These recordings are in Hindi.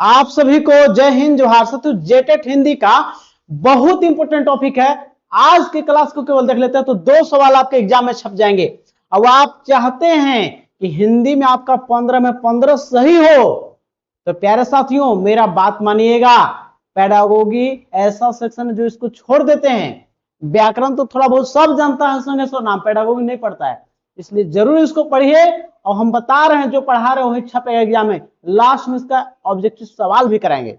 आप सभी को जय हिंद जोहार। साथियों, जेटेट हिंदी का बहुत इंपॉर्टेंट टॉपिक है। आज की क्लास को केवल देख लेते हैं तो 2 सवाल आपके एग्जाम में छप जाएंगे। अब आप चाहते हैं कि हिंदी में आपका 15 में 15 सही हो तो प्यारे साथियों मेरा बात मानिएगा। पेडागोगी ऐसा सेक्शन है जो इसको छोड़ देते हैं। व्याकरण तो थोड़ा बहुत सब जानता है, संगे सो नाम पेडागोगी नहीं पढ़ता है, इसलिए जरूर इसको पढ़िए। और हम बता रहे हैं जो पढ़ा रहे हैं वही छपेगा एग्जाम में। लास्ट में इसका ऑब्जेक्टिव सवाल भी कराएंगे।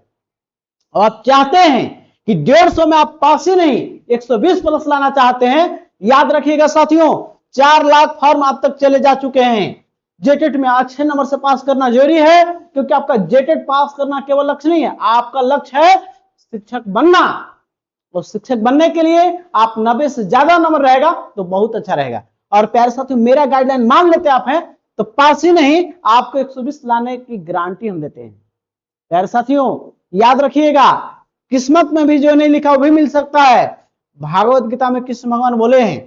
और आप चाहते हैं कि 150 में आप पास ही नहीं 120 प्लस लाना चाहते हैं, याद रखिएगा साथियों 4 लाख फॉर्म अब तक चले जा चुके हैं। जेटेट में अच्छे नंबर से पास करना जरूरी है, क्योंकि आपका जेटेट पास करना केवल लक्ष्य नहीं है, आपका लक्ष्य है शिक्षक बनना। और शिक्षक बनने के लिए आप 90 से ज्यादा नंबर रहेगा तो बहुत अच्छा रहेगा। और प्यारे साथियों मेरा गाइडलाइन मान लेते आप हैं तो पास ही नहीं आपको 120 लाने की गारंटी हम देते हैं। प्यारे साथियों याद रखिएगा, किस्मत में भी जो नहीं लिखा वो भी मिल सकता है। भागवत गीता में कृष्ण भगवान बोले हैं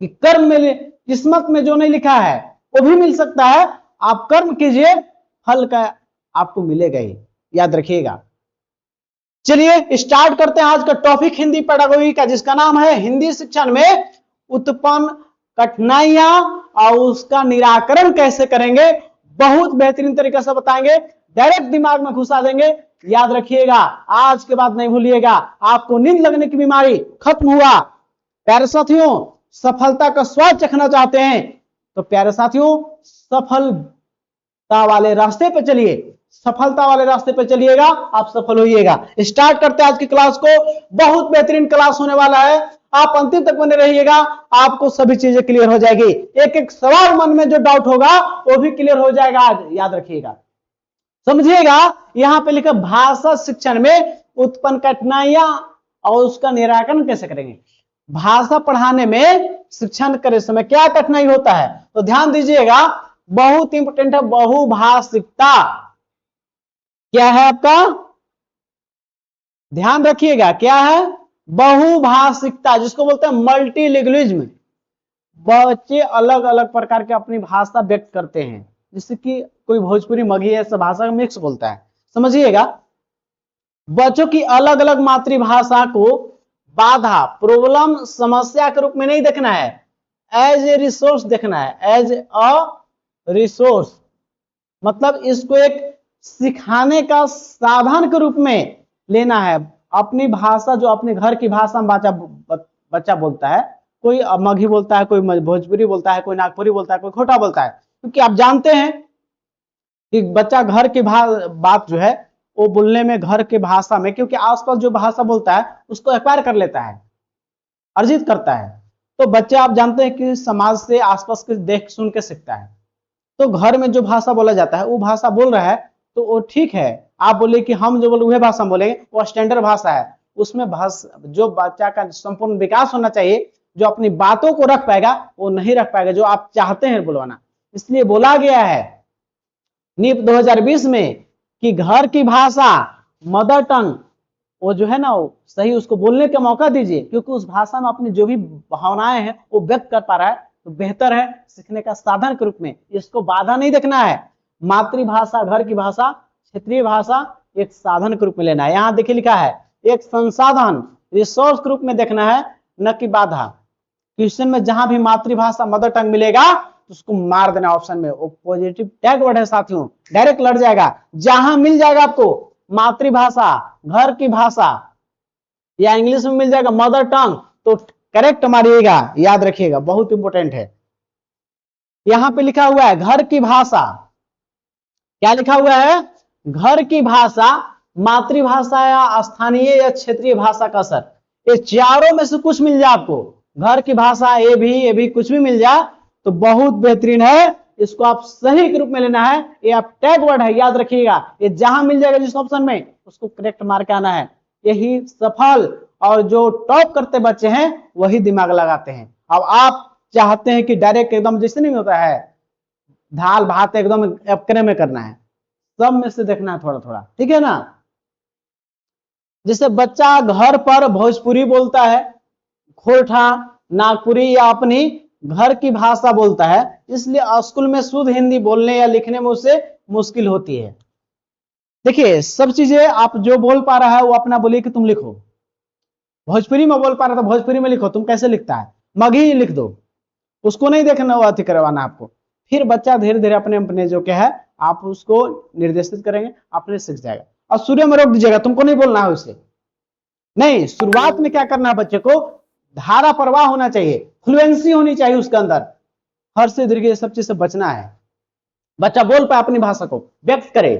कि कर्म में किस्मत में जो नहीं लिखा है वो भी मिल सकता है। आप कर्म कीजिए, फल का आपको मिलेगा ही, याद रखिएगा। चलिए स्टार्ट करते हैं आज का टॉपिक हिंदी पेडागोगी का, जिसका नाम है हिंदी शिक्षण में उत्पन्न कठिनाइयां और उसका निराकरण कैसे करेंगे। बहुत बेहतरीन तरीके से बताएंगे, डायरेक्ट दिमाग में घुसा देंगे। याद रखिएगा, आज के बाद नहीं भूलिएगा। आपको नींद लगने की बीमारी खत्म हुआ। प्यारे साथियों सफलता का स्वाद चखना चाहते हैं तो प्यारे साथियों सफलता वाले रास्ते पे चलिए, सफलता वाले रास्ते पे चलिएगा, आप सफल होइएगा। स्टार्ट करते हैं आज की क्लास को। बहुत बेहतरीन क्लास होने वाला है, आप अंतिम तक बने रहिएगा, आपको सभी चीजें क्लियर हो जाएगी। एक एक सवाल मन में जो डाउट होगा वो भी क्लियर हो जाएगा आज, याद रखिएगा। समझिएगा, यहां पे लिखा भाषा शिक्षण में उत्पन्न कठिनाइयां और उसका निराकरण कैसे करेंगे। भाषा पढ़ाने में शिक्षण करे समय क्या कठिनाई होता है, तो ध्यान दीजिएगा, बहुत इंपोर्टेंट है बहुभाषिकता। क्या है आपका, ध्यान रखिएगा, क्या है बहुभाषिकता, जिसको बोलते हैं मल्टीलिंगुअलिज्म। बच्चे अलग अलग प्रकार के अपनी भाषा व्यक्त करते हैं, जैसे कि कोई भोजपुरी मगही ऐसा भाषा का मिक्स बोलता है। समझिएगा, बच्चों की अलग अलग मातृभाषा को बाधा प्रॉब्लम समस्या के रूप में नहीं देखना है, एज ए रिसोर्स देखना है। एज अ रिसोर्स मतलब इसको एक सिखाने का साधन के रूप में लेना है। अपनी भाषा जो अपने घर की भाषा में बच्चा बोलता है, कोई मगही बोलता है, कोई भोजपुरी बोलता है, कोई नागपुरी बोलता है, कोई खोटा बोलता है, क्योंकि आप जानते हैं कि बच्चा घर की बात जो है वो बोलने में घर के भाषा में, क्योंकि आसपास जो भाषा बोलता है उसको एक्वायर कर लेता है, अर्जित करता है। तो बच्चे आप जानते हैं कि समाज से आसपास के देख सुन के सीखता है। तो घर में जो भाषा बोला जाता है वो भाषा बोल रहा है तो वो ठीक है। आप बोले कि हम जो बोले वह भाषा बोलेंगे, वो स्टैंडर्ड भाषा है। उसमें जो बच्चा का संपूर्ण विकास होना चाहिए, जो अपनी बातों को रख पाएगा वो नहीं रख पाएगा, जो आप चाहते हैं बुलवाना। इसलिए बोला गया है नीप 2020 में कि घर की भाषा मदर टंग वो जो है ना वो सही उसको बोलने का मौका दीजिए, क्योंकि उस भाषा में अपनी जो भी भावनाएं हैं वो व्यक्त कर पा रहा है तो बेहतर है सीखने का साधन के रूप में। इसको बाधा नहीं देखना है। मातृभाषा घर की भाषा क्षेत्रीय भाषा एक साधन के रूप में लेना है। यहाँ देखिए लिखा है एक संसाधन रिसोर्स के रूप में देखना है, न कि बाधा। क्वेश्चन में जहां भी मातृभाषा मदर टंग मिलेगा तो उसको मार देना ऑप्शन में। वो पॉजिटिव टैग वर्ड है साथियों, डायरेक्ट लड़ जाएगा। जहां मिल जाएगा आपको मातृभाषा घर की भाषा या इंग्लिश में मिल जाएगा मदर टंग तो करेक्ट मारिएगा, याद रखिएगा, बहुत इंपॉर्टेंट है। यहां पे लिखा हुआ है घर की भाषा, क्या लिखा हुआ है, घर की भाषा मातृभाषा या स्थानीय या क्षेत्रीय भाषा का असर। ये चारों में से कुछ मिल जाए आपको, घर की भाषा ये भी कुछ भी मिल जाए तो बहुत बेहतरीन है। इसको आप सही के रूप में लेना है, ये आप टैग वर्ड है, याद रखिएगा। ये जहां मिल जाएगा जिस ऑप्शन में उसको करेक्ट मार के आना है। यही सफल और जो टॉप करते बच्चे हैं वही दिमाग लगाते हैं। अब आप चाहते हैं कि डायरेक्ट एकदम जैसे नहीं होता है दाल भात एकदम अपने में करना है, सब में से देखना है थोड़ा थोड़ा, ठीक है ना। जैसे बच्चा घर पर भोजपुरी बोलता है, खोरठा नागपुरी या अपनी घर की भाषा बोलता है, इसलिए स्कूल में शुद्ध हिंदी बोलने या लिखने में उसे मुश्किल होती है। देखिए सब चीजें आप जो बोल पा रहा है वो अपना बोलिए कि तुम लिखो। भोजपुरी में बोल पा रहा था भोजपुरी में लिखो, तुम कैसे लिखता है, मगही लिख दो, उसको नहीं देखना वो अति करवाना आपको। फिर बच्चा धीरे धीरे अपने अपने जो क्या है आप उसको निर्देशित करेंगे, अपने सीख जाएगा। और सूर्य में रोक दीजिएगा, तुमको नहीं बोलना है उसे, नहीं। शुरुआत में क्या करना है, बच्चे को धारा प्रवाह होना चाहिए, फ्लुएंसी होनी चाहिए उसके अंदर, हर से दीर्घ सब चीज से बचना है। बच्चा बोल पाए, अपनी भाषा को व्यक्त करे,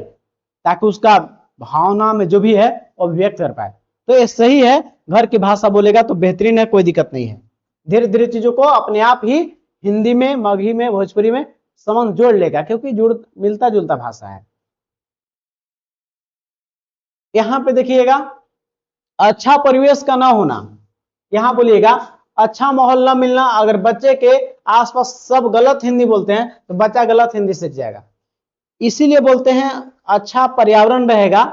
ताकि उसका भावना में जो भी है वो व्यक्त कर पाए। तो ये सही है, घर की भाषा बोलेगा तो बेहतरीन है, कोई दिक्कत नहीं है। धीरे धीरे चीजों को अपने आप ही हिंदी में, मगही में, भोजपुरी में संबंध जोड़ लेगा, क्योंकि जुड़ मिलता जुलता भाषा है। यहां पे देखिएगा, अच्छा परिवेश का ना होना, यहां बोलिएगा अच्छा माहौल ना मिलना। अगर बच्चे के आसपास सब गलत हिंदी बोलते हैं तो बच्चा गलत हिंदी सीख जाएगा। इसीलिए बोलते हैं अच्छा पर्यावरण रहेगा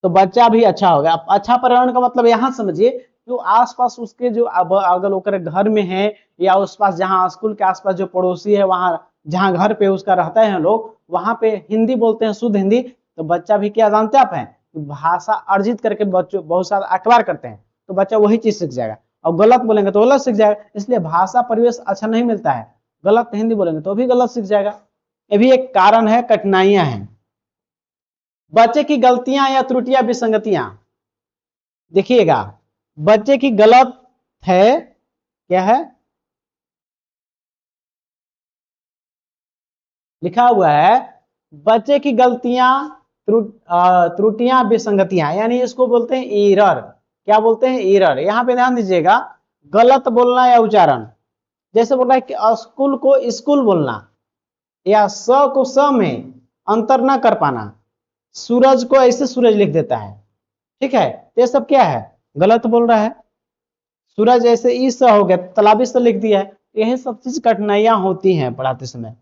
तो बच्चा भी अच्छा होगा। अच्छा पर्यावरण का मतलब यहां समझिए, जो आसपास उसके जो अगर ओकर घर में है या उस पास जहां स्कूल के आसपास जो पड़ोसी है, वहां जहां घर पे उसका रहता है लोग, वहां पे हिंदी बोलते हैं, शुद्ध हिंदी, तो बच्चा भी क्या जानते हैं आप हैं, भाषा अर्जित करके बच्चों बहुत सारा अखबार करते हैं, तो बच्चा वही चीज सीख जाएगा। और गलत बोलेंगे तो गलत सीख जाएगा। इसलिए भाषा परिवेश अच्छा नहीं मिलता है, गलत हिंदी बोलेंगे तो भी गलत सीख जाएगा। ये भी एक कारण है, कठिनाइयां हैं। बच्चे की गलतियां या त्रुटियां, विसंगतियां, देखिएगा बच्चे की गलत है, क्या है लिखा हुआ है, बच्चे की गलतियां, त्रुटियां, विसंगतियां, यानी इसको बोलते हैं एरर। क्या बोलते हैं, एरर। यहां पे ध्यान दीजिएगा, गलत बोलना या उच्चारण, जैसे बोल रहा है कि स्कूल को स्कूल बोलना, या स को स में अंतर ना कर पाना, सूरज को ऐसे सूरज लिख देता है, ठीक है, ये सब क्या है, गलत बोल रहा है। सूरज ऐसे ई स हो गया, तालाबी स लिख दिया है। यही सब चीज कठिनाइयां होती हैं पढ़ाते समय।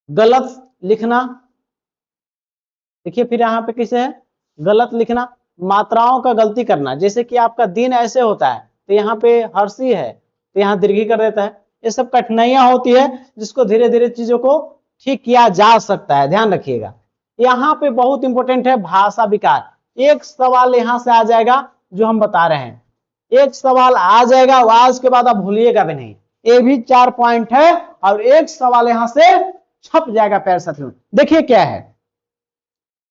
गलत लिखना, देखिए फिर यहाँ पे कैसे है, गलत लिखना, मात्राओं का गलती करना, जैसे कि आपका दिन ऐसे होता है तो यहाँ पे हर्षी है तो यहाँ दीर्घी कर देता है। ये सब कठिनाइयां होती है, जिसको धीरे धीरे चीजों को ठीक किया जा सकता है, ध्यान रखिएगा। यहाँ पे बहुत इंपॉर्टेंट है भाषा विकार। एक सवाल यहां से आ जाएगा जो हम बता रहे हैं, एक सवाल आ जाएगा, आज के बाद आप भूलिएगा भी नहीं। ये भी 4 पॉइंट है और एक सवाल यहां से छप जाएगा प्यारे साथियों। देखिए क्या है,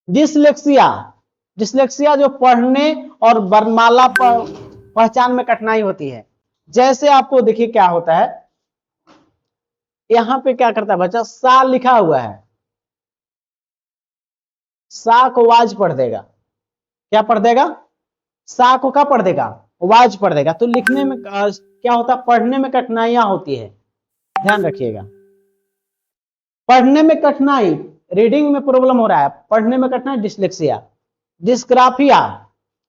डिसलेक्सिया। डिसलेक्सिया जो पढ़ने और वर्णमाला पहचान में कठिनाई होती है। जैसे आपको देखिए क्या होता है, यहां पे क्या करता है बच्चा, सा लिखा हुआ है, सा को वाज पढ़ देगा, क्या पढ़ देगा, सा को क्या पढ़ देगा, वाज पढ़ देगा। तो लिखने में क्या होता है, पढ़ने में कठिनाइयां होती है, ध्यान रखिएगा। पढ़ने में कठिनाई, रीडिंग में प्रॉब्लम हो रहा है, पढ़ने में कठिनाई, डिसलेक्सिया। डिस्ग्राफिया,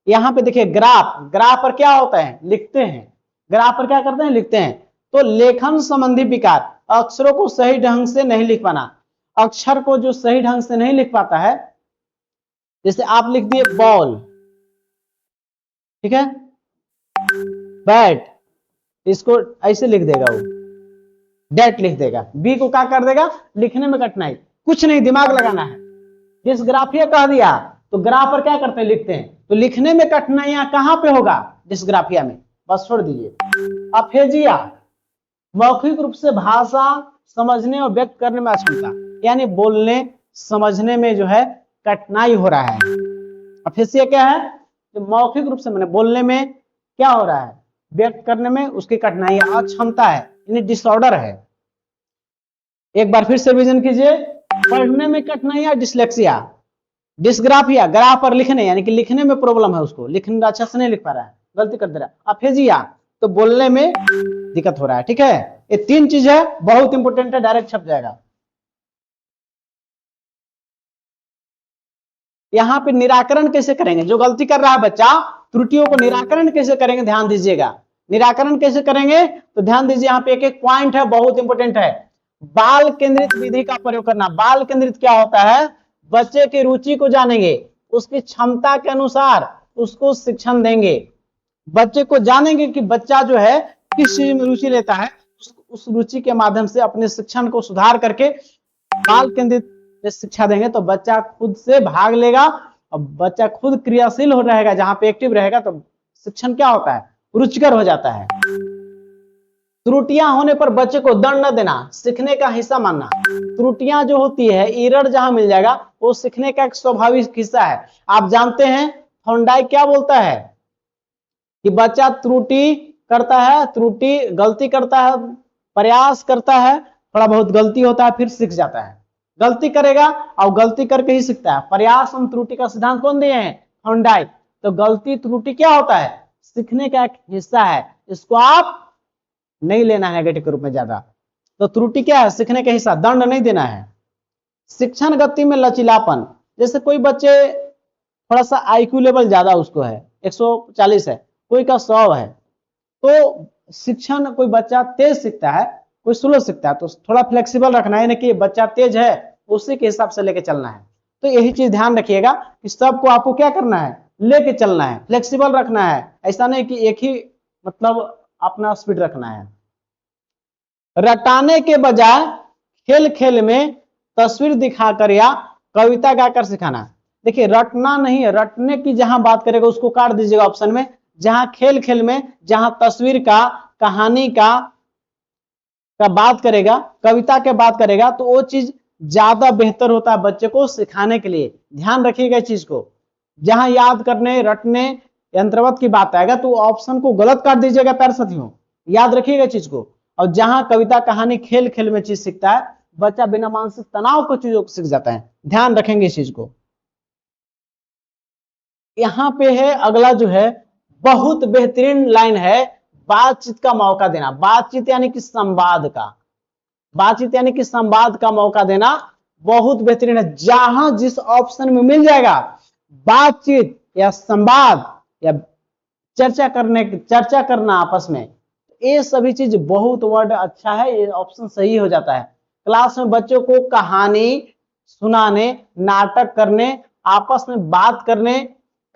यहां पे देखिए ग्राफ, ग्राफ पर क्या होता है, लिखते हैं, ग्राफ पर क्या करते हैं, लिखते हैं। तो लेखन संबंधी विकार, अक्षरों को सही ढंग से नहीं लिख पाना, अक्षर को जो सही ढंग से नहीं लिख पाता है, जैसे आप लिख दिए बॉल, ठीक है, बैट, इसको ऐसे लिख देगा वो, डेट लिख देगा, बी को क्या कर देगा, लिखने में कठिनाई, कुछ नहीं, दिमाग लगाना है। डिस्ग्राफिया कह दिया तो ग्राफ पर क्या करते हैं, लिखते हैं, तो लिखने में कठिनाइयां कहां पे होगा, डिस्ग्राफिया में, बस छोड़ दीजिए। अफेजिया, मौखिक रूप से भाषा समझने और व्यक्त करने में अक्षमता, यानी बोलने समझने में जो है कठिनाई हो रहा है। अफेजिया क्या है, तो मौखिक रूप से मैंने बोलने में क्या हो रहा है, व्यक्त करने में उसकी कठिनाइयां, अक्षमता है, यानी डिसऑर्डर है। एक बार फिर से रिवीजन कीजिए, पढ़ने में कठिनाइयां डिसलेक्सिया, डिस्ग्राफिया ग्राफ पर लिखने यानी कि लिखने में प्रॉब्लम है, उसको लिखने अच्छा से नहीं लिख पा रहा है, गलती कर दे रहा है। अफेजिया तो बोलने में दिक्कत हो रहा है, ठीक है। ये 3 चीज है, बहुत इंपॉर्टेंट है, डायरेक्ट छप जाएगा। यहां पे निराकरण कैसे करेंगे, जो गलती कर रहा है बच्चा, त्रुटियों को निराकरण कैसे करेंगे, ध्यान दीजिएगा। निराकरण कैसे करेंगे तो ध्यान दीजिए, यहां पे एक एक पॉइंट है, बहुत इंपॉर्टेंट है। बाल केंद्रित विधि का प्रयोग करना। बाल केंद्रित क्या होता है, बच्चे की रुचि को जानेंगे, उसकी क्षमता के अनुसार उसको शिक्षण देंगे, बच्चे को जानेंगे कि बच्चा जो है किस चीज में रुचि लेता है, उस रुचि के माध्यम से अपने शिक्षण को सुधार करके बाल केंद्रित पे शिक्षा देंगे तो बच्चा खुद से भाग लेगा और बच्चा खुद क्रियाशील हो रहेगा, जहां पे एक्टिव रहेगा तो शिक्षण क्या होता है, रुचिकर हो जाता है। त्रुटियां होने पर बच्चे को दंड न देना, सीखने का हिस्सा मानना। त्रुटियां जो होती है, एरर जहां मिल जाएगा, वो सीखने का एक स्वाभाविक हिस्सा है। आप जानते हैं थॉर्नडाइक क्या बोलता है कि बच्चा त्रुटि करता है, त्रुटि गलती करता है, प्रयास करता है, थोड़ा बहुत गलती होता है, फिर सीख जाता है। गलती करेगा और गलती करके ही सीखता है। प्रयास और त्रुटि का सिद्धांत कौन दिए हैं, थॉर्नडाइक। तो गलती त्रुटि क्या होता है, सीखने का एक हिस्सा है, इसको आप नहीं लेना है नेगेटिव के रूप में ज्यादा। तो त्रुटि क्या है, सीखने का हिस्सा, दंड नहीं देना है। शिक्षण गति में लचीलापन, जैसे कोई बच्चे थोड़ा सा आईक्यू लेवल ज्यादा उसको है, 140 है, कोई का 100 है, तो शिक्षण कोई बच्चा तेज सीखता है, कोई स्लो सीखता है, तो थोड़ा फ्लेक्सिबल रखना है ना कि बच्चा तेज है उसी के हिसाब से लेके चलना है। तो यही चीज ध्यान रखिएगा कि सबको आपको क्या करना है, लेके चलना है, फ्लेक्सिबल रखना है। ऐसा नहीं कि एक ही मतलब अपना स्पीड रखना है। रटाने के बजाय खेल खेल में तस्वीर दिखाकर या कविता गाकर सिखाना। देखिए रटना नहीं है, रटने की जहां बात करेगा उसको काट दीजिएगा ऑप्शन में। जहां खेल खेल में, जहां तस्वीर का, कहानी का बात करेगा, कविता के बात करेगा, तो वो चीज ज्यादा बेहतर होता है बच्चे को सिखाने के लिए। ध्यान रखिएगा इस चीज को। जहां याद करने, रटने, यंत्रवत की बात आएगा तो ऑप्शन को गलत काट दीजिएगा प्यारे साथियों, याद रखिएगा चीज को। और जहां कविता, कहानी, खेल खेल में चीज सीखता है बच्चा, बिना मानसिक तनाव को चीजों को सीख जाता है। ध्यान रखेंगे इस चीज को। यहां पे है अगला जो है, बहुत बेहतरीन लाइन है, बातचीत का मौका देना। बातचीत यानी कि संवाद का, बातचीत यानी कि संवाद का मौका देना बहुत बेहतरीन है। जहां जिस ऑप्शन में मिल जाएगा बातचीत या संवाद या चर्चा करना आपस में, ये सभी चीज बहुत वर्ड अच्छा है, ये ऑप्शन सही हो जाता है। क्लास में बच्चों को कहानी सुनाने, नाटक करने, आपस में बात करने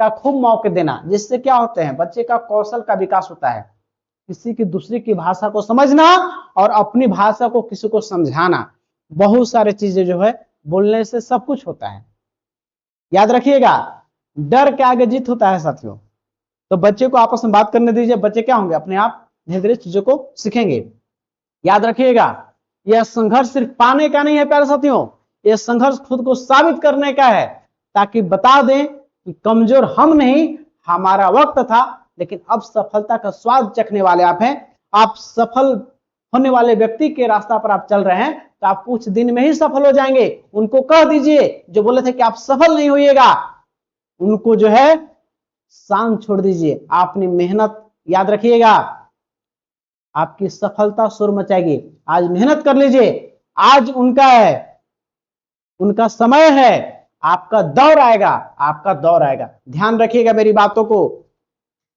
का खूब मौके देना, जिससे क्या होते हैं, बच्चे का कौशल का विकास होता है। किसी की दूसरी की भाषा को समझना और अपनी भाषा को किसी को समझाना, बहुत सारे चीजें जो है बोलने से सब कुछ होता है। याद रखिएगा, डर के आगे जीत होता है साथियों। तो बच्चे को आपस में बात करने दीजिए, बच्चे क्या होंगे, अपने आप धीरे धीरे चीजों को सीखेंगे। याद रखिएगा, यह संघर्ष सिर्फ पाने का नहीं है प्यारे साथियों, यह संघर्ष खुद को साबित करने का है, ताकि बता दें कि कमजोर हम नहीं, हमारा वक्त था, लेकिन अब सफलता का स्वाद चखने वाले आप हैं। आप सफल होने वाले व्यक्ति के रास्ता पर आप चल रहे हैं, तो आप कुछ दिन में ही सफल हो जाएंगे। उनको कह दीजिए जो बोले थे कि आप सफल नहीं होइएगा, उनको जो है शांत छोड़ दीजिए। आपने मेहनत, याद रखिएगा, आपकी सफलता शोर मचाएगी। आज मेहनत कर लीजिए, आज उनका है, उनका समय है, आपका दौर आएगा, आपका दौर आएगा। ध्यान रखिएगा मेरी बातों को।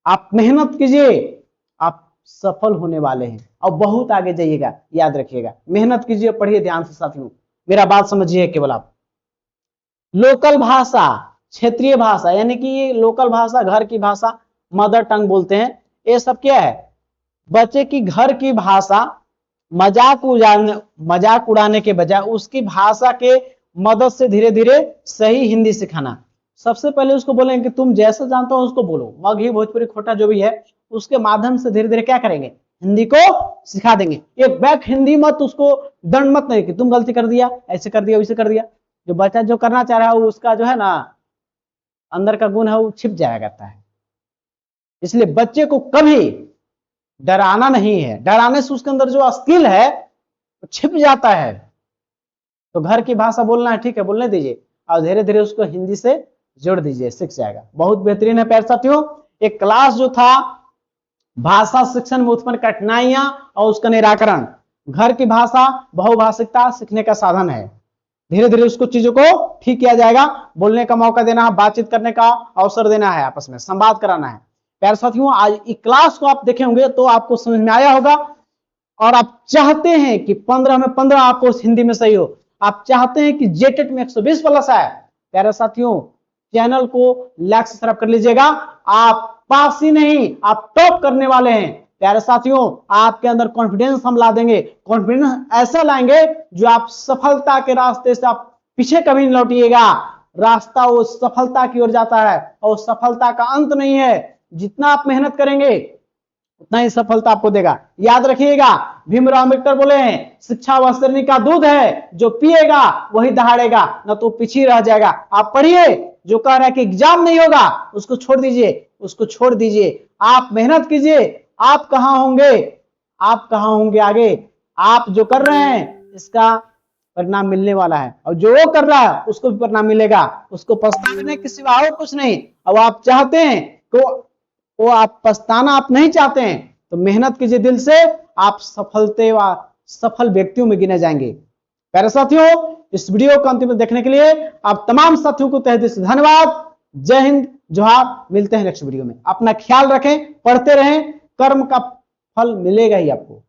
आप मेहनत कीजिए, आप सफल होने वाले हैं और बहुत आगे जाइएगा। याद रखिएगा, मेहनत कीजिए, पढ़िए ध्यान से साथियों, मेरा बात समझिए केवल आप। लोकल भाषा, क्षेत्रीय भाषा, यानी कि ये लोकल भाषा, घर की भाषा, मदर टंग बोलते हैं, ये सब क्या है, बच्चे की घर की भाषा मजाक उड़ाने के बजाय उसकी भाषा के मदद से धीरे धीरे सही हिंदी सिखाना। सबसे पहले उसको बोलेंगे कि तुम जैसा जानते हो उसको बोलो, मगही, भोजपुरी, खोटा जो भी है, उसके माध्यम से धीरे धीरे क्या करेंगे, हिंदी को सिखा देंगे। ये बैक हिंदी मत, उसको दंड मत नहीं कि तुम गलती कर दिया, ऐसे कर दिया, वैसे कर दिया। जो बच्चा जो करना चाह रहा है उसका जो है ना अंदर का गुण है वो छिप जाया करता है। इसलिए बच्चे को कभी डराना नहीं है, डराने से उसके अंदर जो स्किल है वो छिप जाता है। तो घर की भाषा बोलना है, ठीक है, बोलने दीजिए और धीरे धीरे उसको हिंदी से जोड़ दीजिए, सीख जाएगा। बहुत बेहतरीन है प्यारे साथियों। एक क्लास जो था भाषा शिक्षण में उत्पन्न कठिनाइयां और उसका निराकरण, घर की भाषा बहुभाषिकता सीखने का साधन है। धीरे धीरे उसको चीजों को ठीक किया जाएगा। बोलने का मौका देना, बातचीत करने का अवसर देना है, आपस में संवाद कराना है। प्यारे साथियों, आज इस क्लास को आप देखे होंगे तो आपको समझ में आया होगा और आप चाहते हैं कि 15 में 15 आपको हिंदी में सही हो। आप चाहते हैं कि जेटेट में 120 प्लस आए। प्यारे साथियों, चैनल को लाइक सब्सक्राइब कर लीजिएगा। आप पास ही नहीं, आप टॉप करने वाले हैं। प्यारे साथियों, आपके अंदर कॉन्फिडेंस हम ला देंगे, कॉन्फिडेंस ऐसा लाएंगे जो आप सफलता के रास्ते से आप पीछे कभी नहीं लौटिएगा। रास्ता वो सफलता की ओर जाता है और सफलता का अंत नहीं है। जितना आप मेहनत करेंगे उतना ही सफलता आपको देगा। याद रखिएगा, भीमराव अम्बेडकर बोले हैं, शिक्षा वह शरीर का दूध है, जो पिएगा वही दहाड़ेगा, न तो पीछे रह जाएगा। आप पढ़िए। जो कह रहा है कि एग्जाम नहीं होगा, उसको छोड़ दीजिए, उसको छोड़ दीजिए। आप मेहनत कीजिए। आप कहां होंगे, आप कहां होंगे आगे। आप जो कर रहे हैं इसका परिणाम मिलने वाला है, और जो वो कर रहा है उसको भी परिणाम मिलेगा। उसको पछताने के सिवा और कुछ नहीं। अब आप चाहते हैं तो वो आप पछताना आप नहीं चाहते हैं तो मेहनत कीजिए दिल से। आप सफल व्यक्तियों में गिने जाएंगे। प्यारे साथियों, इस वीडियो को अंतिम में देखने के लिए आप तमाम साथियों को तहे दिल से धन्यवाद। जय हिंद, जोहार। मिलते हैं नेक्स्ट वीडियो में। अपना ख्याल रखें, पढ़ते रहें, कर्म का फल मिलेगा ही आपको।